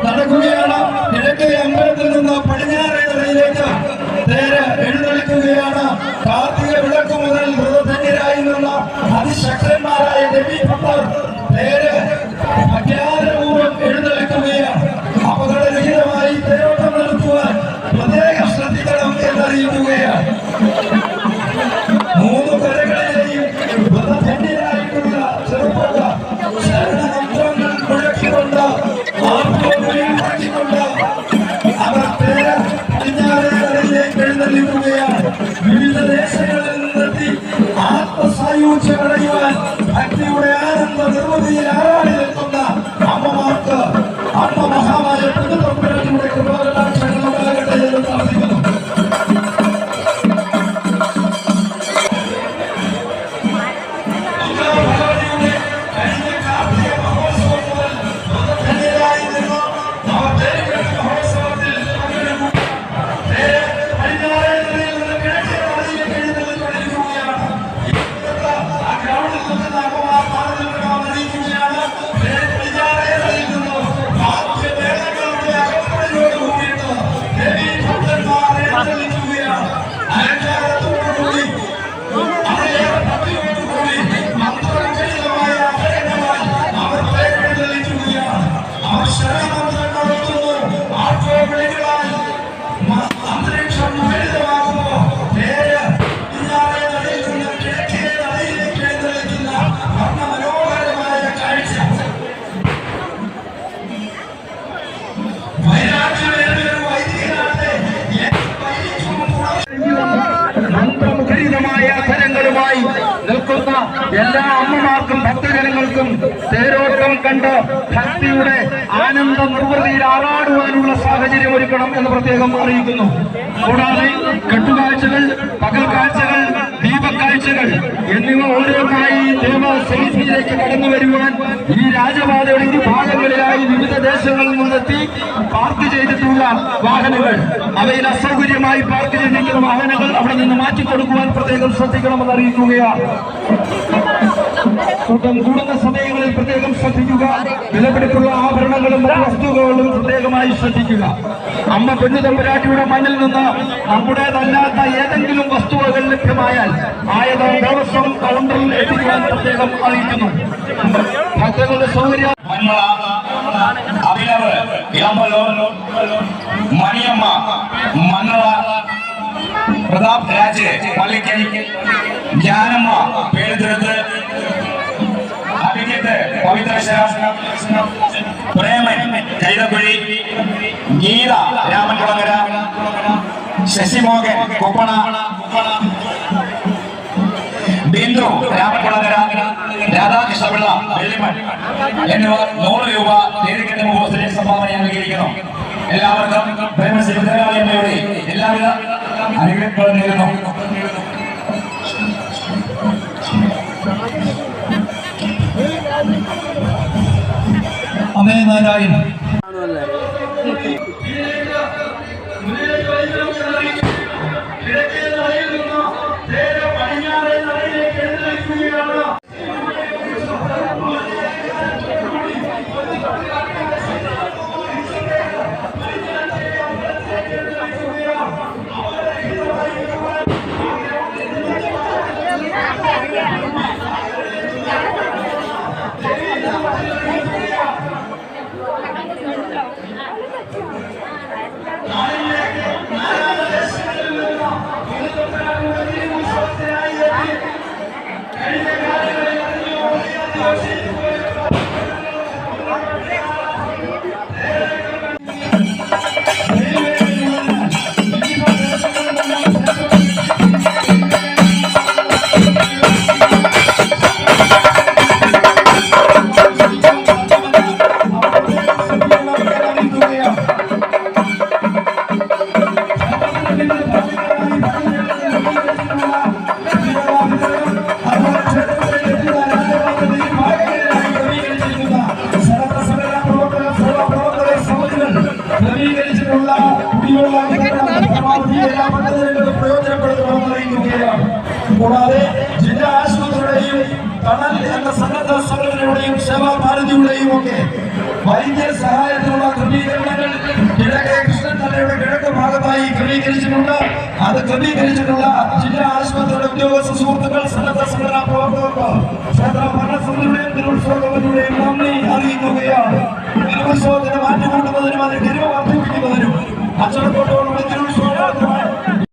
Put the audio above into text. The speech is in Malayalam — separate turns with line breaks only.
നടക്കുകയാണ്. കിഴക്കേ അമ്പലത്തിൽ നിന്ന് പടിഞ്ഞാറേ നടയിലേക്ക് തേര് എഴുന്നള്ളിക്കുകയാണ്. കാർത്തിക വിളക്ക് മുതൽ മൃതധന്യരായി നിന്ന അതിശക്തന്മാരായ ദേവീഭക്തർ തേര് അജ്ഞാതപൂർവ്വം എഴുന്നള്ളിക്കുകയാണ്. അപകടരഹിതമായി തേരോട്ടം നടത്തുവാൻ പ്രത്യേകം ശ്രദ്ധിക്കണം എന്നറിയിക്കുകയാണ്. മൂന്ന് കരകളിലെയും മൃതധന്യരായിട്ടുള്ള ചെറുപ്പക്കാർ ശരണമന്ത്രങ്ങൾ മുഴക്കിക്കൊണ്ട് അവർ തേര് പടിഞ്ഞാറേ നടയിലേക്ക് എഴുന്നള്ളിക്കുകയാണ്. വിവിധ ദേശങ്ങളിൽ നിന്നെത്തി ആത്മസായുജ്യം അടയുവാൻ ഭക്തിയുടെ ആനന്ദ നിർവൃതിയിൽ ആരാടി നിൽക്കുന്ന അമ്മമാർക്ക് അമ്മ മഹാമായ പുതുതമ്പുരാട്ടിയുടെ കൃപാകടാക്ഷങ്ങൾ ഉണ്ടാകട്ടെ എന്ന് പ്രാർത്ഥിക്കുന്നു. നിൽക്കുന്ന എല്ലാ അമ്മമാർക്കും ഭക്തജനങ്ങൾക്കും തേരോട്ടം കണ്ട് ഭക്തിയുടെ ആനന്ദ നിർവൃതിയിൽ ആറാടുവാനുള്ള സാഹചര്യം ഒരുക്കണം എന്ന് പ്രത്യേകം അറിയിക്കുന്നു. കൂടാതെ കെട്ടുകാഴ്ചകൾ, പകൽ കാഴ്ചകൾ, ദീപക്കാഴ്ചകൾ എന്നിവ ഓരോന്നായി ദേവസന്നിധിയിലേക്ക് കടന്നു വരുവാൻ ഈ രാജപാതയുടെ ഇരുഭാഗങ്ങളിലായി വിവിധ ദേശങ്ങളിൽ നിന്നെത്തി പാർക്ക് ചെയ്തിട്ടുള്ള വാഹനങ്ങൾ, അവയിൽ അസൗകര്യമായി പാർക്ക് ചെയ്തിരിക്കുന്ന വാഹനങ്ങൾ അവിടെ നിന്ന് മാറ്റിക്കൊടുക്കുവാൻ പ്രത്യേകം ശ്രദ്ധിക്കണമെന്ന് അറിയിക്കുകയാണ്. കൂട്ടം കൂടുന്ന സമയങ്ങളിൽ പ്രത്യേകം ശ്രദ്ധിക്കുക. വിലപിടിപ്പുള്ള ആഭരണങ്ങളും മറ്റു വസ്തുക്കളും പ്രത്യേകമായി ശ്രദ്ധിക്കുക. അമ്മ പൊന്നുതമ്പുരാട്ടിയുടെ മണ്ണിൽ നിന്ന് നമ്മുടേതല്ലാത്ത ഏതെങ്കിലും വസ്തുവകൾ ലഭ്യമായാൽ ആയത് ദേവസ്വം കൗണ്ടറിൽ എത്തിക്കുവാൻ പ്രത്യേകം അറിയിക്കുന്നു. ഭക്തരുടെ സൗകര്യം
മണിയമ്മ മണ്ണള പ്രതാപ് രാജ് പള്ളിക്കൽ ജ്ഞാനമ്മ പേരുതിരുത്ത് അഭിജിത്ത് പവിത്ര പ്രേമൻ കൈതക്കുഴി ഗീത രാമൻകുളങ്ങര ശശിമോഹൻ കൊപ്പണ ബിന്ദു രാമൻകുളങ്ങര രാധാകൃഷ്ണപിള്ള വെള്ളിമൺ എന്നിവർ 100 രൂപ നേരിട്ട് മുഖത്തിന് സംഭാവന നൽകിയിരിക്കുന്നു. എല്ലാവർക്കും പ്രേമശ്രീ ഭദ്രകാളിയമ്മയുടെ എല്ലാവിധ അനുഗ്രഹങ്ങളും നേരുന്നു.
അമേ നാരായണ കൂടാതെ ജില്ലാ ആശുപത്രിയുടെയും തണൽ എന്ന സന്നദ്ധ സംഘടനയുടെയും സേവാഭാരതിയുടെയും ഒക്കെ വൈദ്യ സഹായത്തിനുള്ള ക്രമീകരിച്ചിട്ടുണ്ട്. അത് ക്രമീകരിച്ചിട്ടുള്ള ജില്ലാ ആശുപത്രിയുടെ ഉദ്യോഗസ്ഥ സുഹൃത്തുക്കൾ, സന്നദ്ധ സംഘടനാ പ്രവർത്തകർക്ക് ക്ഷേത്ര ഭരണസമിതിയുടെയും തിരുവുത്സവ കമ്മിറ്റിയുടെയും നന്ദി അറിയിക്കുകയാണ്. തിരുവുത്സവത്തിന് മാറ്റം കൂട്ടുന്നതിനും അതിന് കിരിവ് വർദ്ധിപ്പിക്കുന്നതിനും അച്ചടക്കത്തോടെ